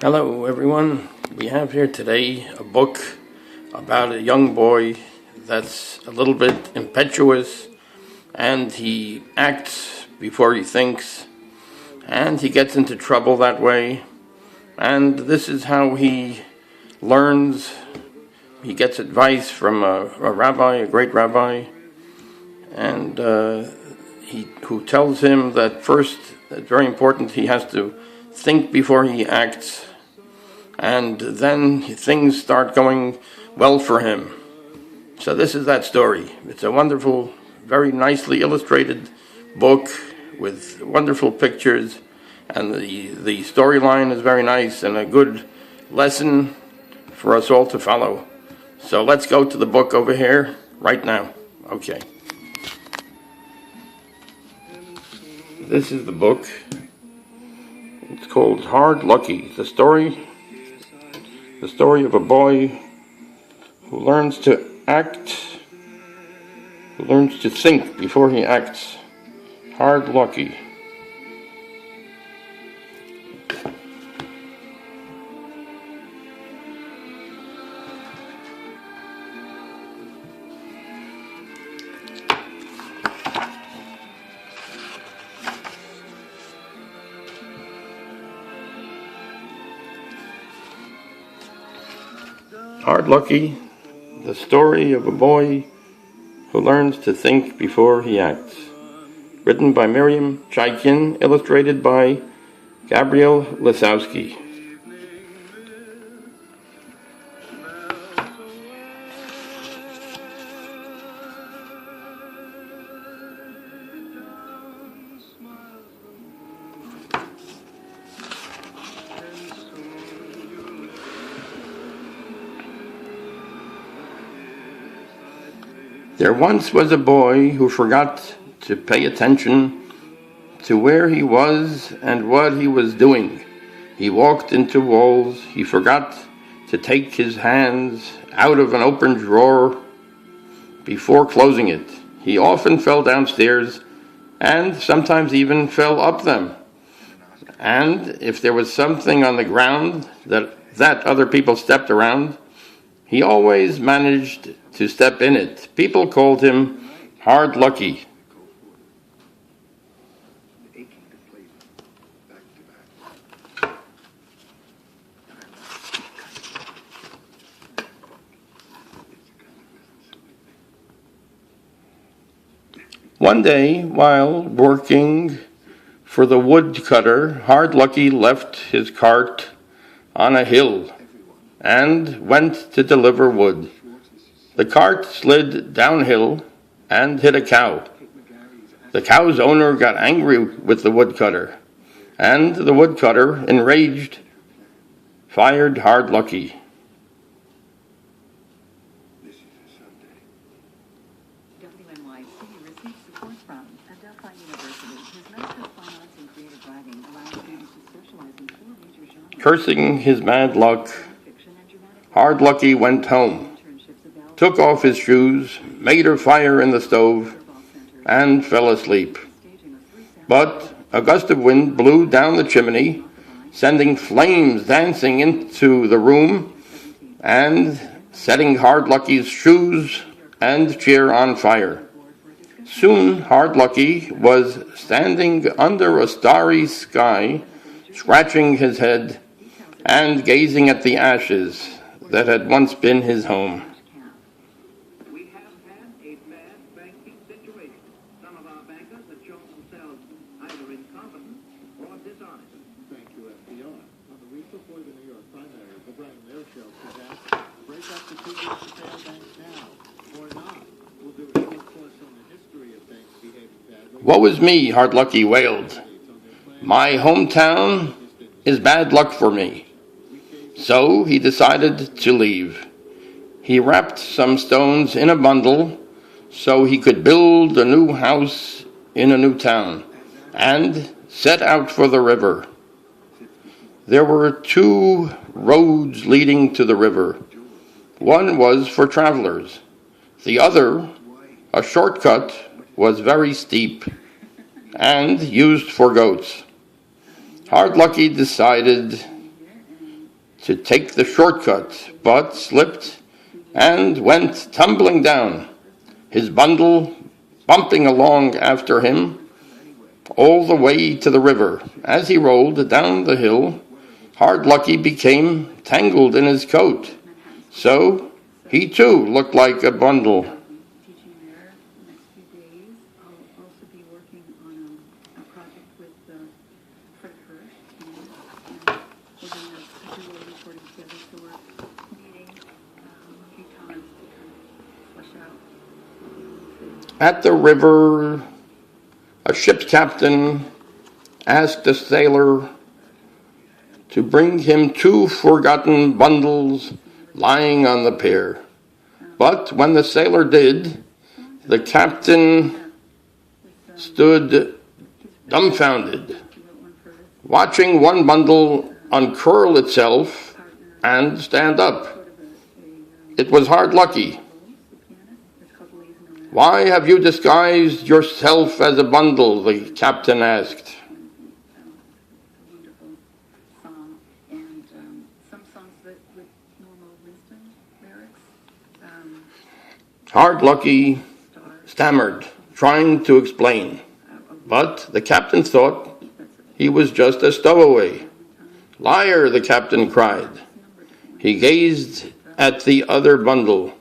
Hello everyone, we have here today a book about a young boy that's a little bit impetuous, and he acts before he thinks, and he gets into trouble that way, and this is how he learns. He gets advice from a rabbi, a great rabbi, and who tells him that first, it's very important, he has to think before he acts, and then things start going well for him. So this is that story. It's a wonderful, very nicely illustrated book with wonderful pictures, and the storyline is very nice and a good lesson for us all to follow. So let's go to the book over here right now. Okay. This is the book. It's called Hard Lucky. The story of a boy who learns to think before he acts. Hard Lucky. Hard Lucky, the story of a boy who learns to think before he acts. Written by Miriam, Chaikin, illustrated by Garielle, Lisowtsky. There once was a boy who forgot to pay attention to where he was and what he was doing. He walked into walls. He forgot to take his hands out of an open drawer before closing it. He often fell downstairs and sometimes even fell up them. And if there was something on the ground that other people stepped around, he always managed to step in it. People called him Hard Lucky. One day, while working for the woodcutter, Hard Lucky left his cart on a hill and went to deliver wood. The cart slid downhill and hit a cow. The cow's owner got angry with the woodcutter, and the woodcutter, enraged, fired Hard Lucky. Cursing his bad luck, Hard Lucky went home, took off his shoes, made a fire in the stove, and fell asleep. But a gust of wind blew down the chimney, sending flames dancing into the room and setting Hard Lucky's shoes and chair on fire. Soon Hard Lucky was standing under a starry sky, scratching his head and gazing at the ashes that had once been his home. We have had a bad banking situation. Some of our bankers have shown themselves either incompetent or dishonest. Thank you, FDR. On the week before the New York primary, the Brian Mayer Show presents Break Up the Two Groups of Failed Banks Now, or Not. We'll do a short course on the history of banks behaving badly. Woe is me, Hard Lucky wailed. My hometown is bad luck for me. So he decided to leave. He wrapped some stones in a bundle so he could build a new house in a new town and set out for the river. There were two roads leading to the river. One was for travelers. The other, a shortcut, was very steep and used for goats. Hard Lucky decided to take the shortcut, but slipped and went tumbling down, his bundle bumping along after him all the way to the river. As he rolled down the hill, Hard Lucky became tangled in his coat, so he too looked like a bundle. Teaching there the next few days. I'll also be working on a project with Fred Hirsch, and we're going to do a recording together, so we're meeting a few times to kind of flesh out. At the river, a ship's captain asked a sailor to bring him 2 forgotten bundles lying on the pier. But when the sailor did, the captain stood dumbfounded, watching one bundle uncurl itself and stand up. It was Hard Lucky. "Why have you disguised yourself as a bundle?" the captain asked. Wonderful song, and some songs with normal Winston lyrics. Hard Lucky stammered, trying to explain, but the captain thought he was just a stowaway. "Liar!" the captain cried. He gazed at the other bundle.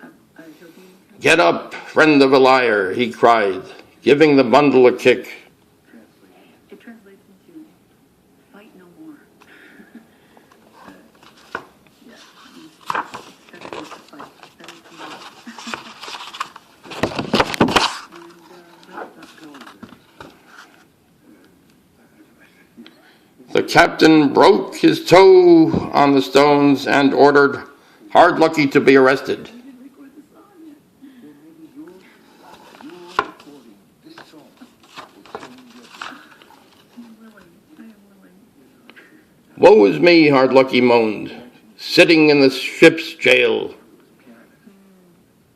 "Get up, friend of a liar," he cried, giving the bundle a kick. It translates into "fight no more." Better to fight, better to move. The captain broke his toe on the stones and ordered Hard Lucky to be arrested. "Woe is me," Hard Lucky moaned, "sitting in the ship's jail."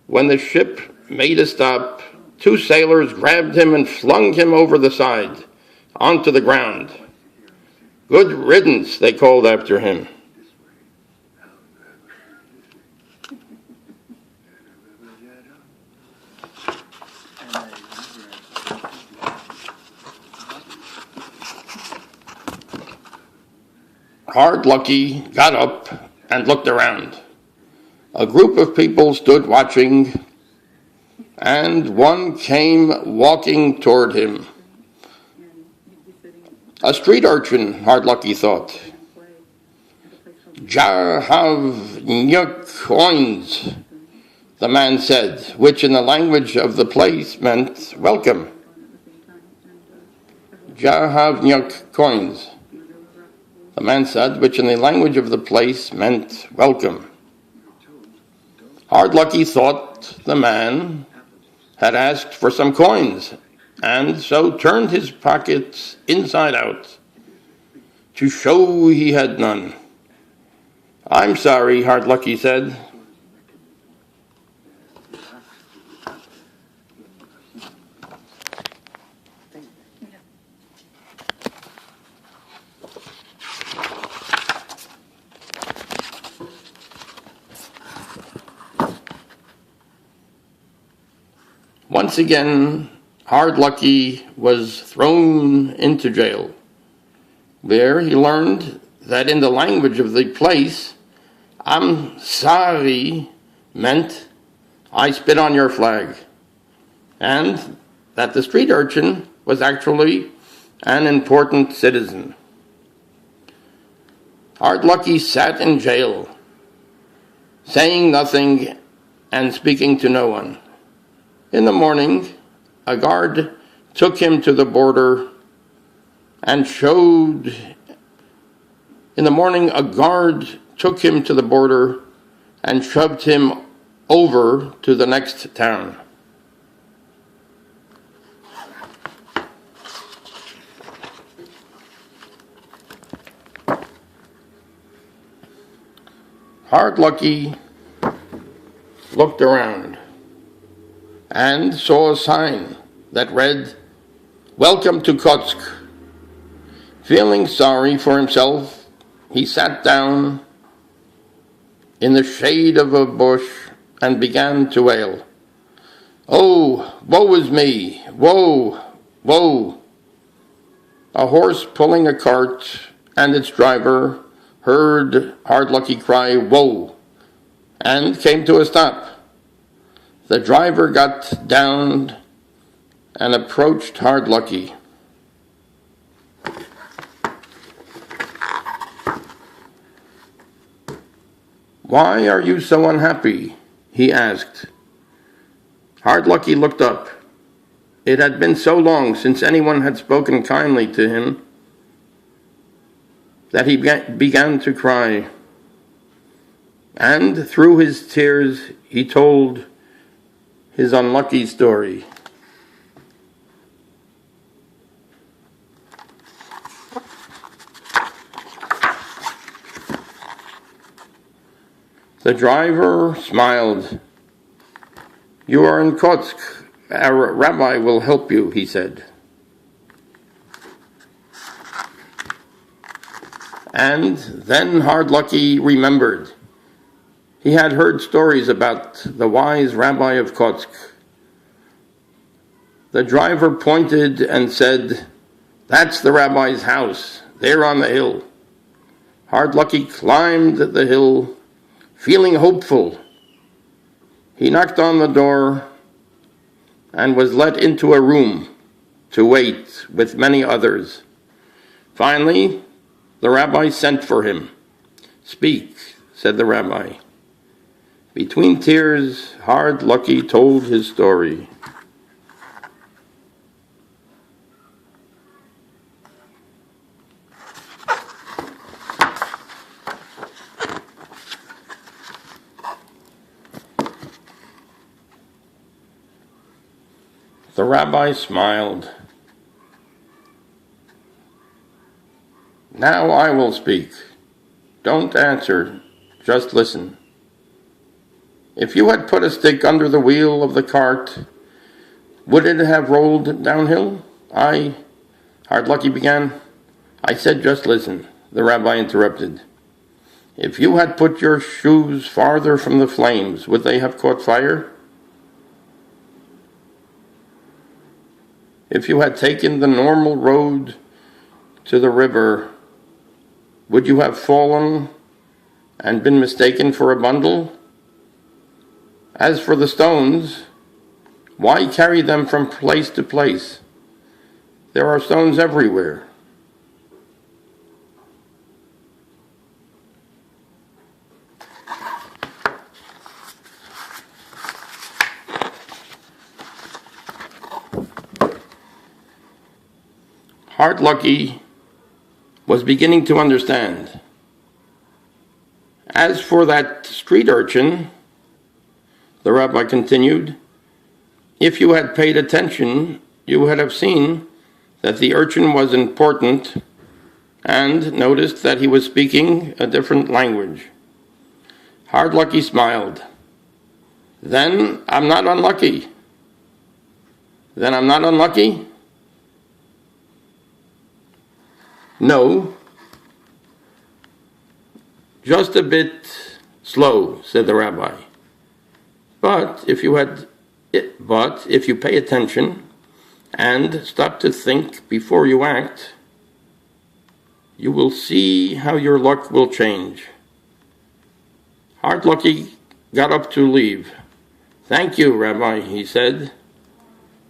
When the ship made a stop, 2 sailors grabbed him and flung him over the side, onto the ground. "Good riddance," they called after him. Hard Lucky got up and looked around. A group of people stood watching, and one came walking toward him. A street urchin, Hard Lucky thought. "Jahavnyuk coins," the man said, which in the language of the place meant welcome. Jahavnyuk coins, the man said, which in the language of the place meant welcome. Hard Lucky thought the man had asked for some coins, and so turned his pockets inside out to show he had none. "I'm sorry," Hard Lucky said. Once again, Hard Lucky was thrown into jail, where he learned that in the language of the place, "I'm sorry" meant "I spit on your flag," and that the street urchin was actually an important citizen. Hard Lucky sat in jail, saying nothing and speaking to no one. In the morning, a guard took him to the border and shoved him over to the next town. Hard Lucky looked around and saw a sign that read, "Welcome to Kotsk." Feeling sorry for himself, he sat down in the shade of a bush and began to wail. "Oh, woe is me! Woe! Woe!" A horse pulling a cart and its driver heard Hard Lucky cry, "Woe!" and came to a stop. The driver got down and approached Hard Lucky. "Why are you so unhappy?" he asked. Hard Lucky looked up. It had been so long since anyone had spoken kindly to him that he began to cry. And through his tears, he told his unlucky story. The driver smiled. "You are in Kotsk. Our rabbi will help you," he said. And then Hard Lucky remembered. He had heard stories about the wise rabbi of Kotsk. The driver pointed and said, "That's the rabbi's house, there on the hill." Hard Lucky climbed the hill, feeling hopeful. He knocked on the door and was let into a room to wait with many others. Finally, the rabbi sent for him. "Speak," said the rabbi. Between tears, Hard Lucky told his story. The rabbi smiled. "Now I will speak. Don't answer, just listen. If you had put a stick under the wheel of the cart, would it have rolled downhill?" Hard Lucky began. "I said just listen," the rabbi interrupted. "If you had put your shoes farther from the flames, would they have caught fire? If you had taken the normal road to the river, would you have fallen and been mistaken for a bundle? As for the stones, why carry them from place to place? There are stones everywhere." Hard Lucky was beginning to understand. "As for that street urchin," the rabbi continued, "if you had paid attention, you would have seen that the urchin was important and noticed that he was speaking a different language." Hard Lucky smiled. "Then I'm not unlucky." "Then I'm not unlucky?" "No, just a bit slow," said the rabbi. But if you pay attention and stop to think before you act, you will see how your luck will change." Hard Lucky got up to leave. "Thank you, Rabbi," he said,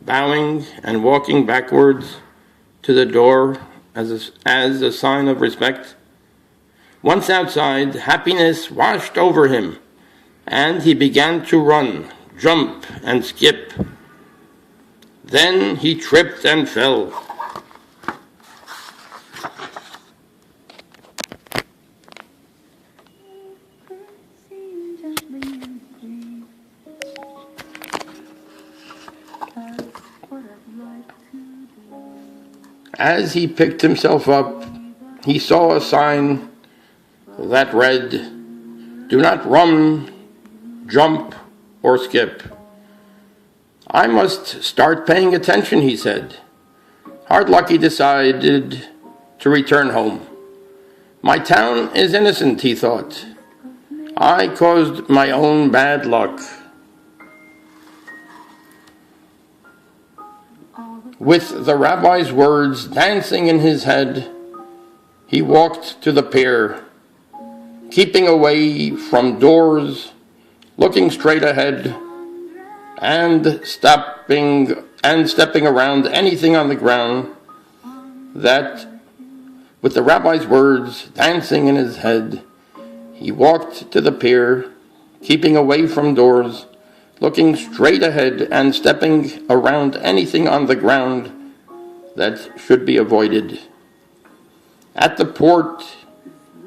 bowing and walking backwards to the door as a sign of respect. Once outside, happiness washed over him, and he began to run, jump, and skip. Then he tripped and fell. As he picked himself up, he saw a sign that read, "Do not run, jump, or skip." "I must start paying attention," he said. Hard Lucky decided to return home. "My town is innocent," he thought. I caused my own bad luck. With the rabbi's words dancing in his head, he walked to the pier, keeping away from doors, looking straight ahead, and stepping around anything on the ground that, with the rabbi's words dancing in his head, he walked to the pier, keeping away from doors, looking straight ahead and stepping around anything on the ground that should be avoided. At the port,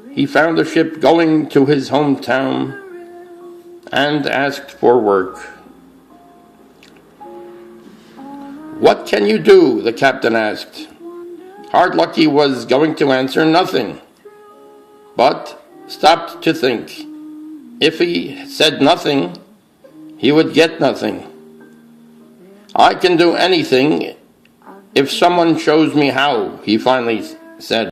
he found a ship going to his hometown and asked for work. "What can you do?" the captain asked. Hardlucky was going to answer nothing, but stopped to think. If he said nothing, he would get nothing. "I can do anything if someone shows me how," he finally said.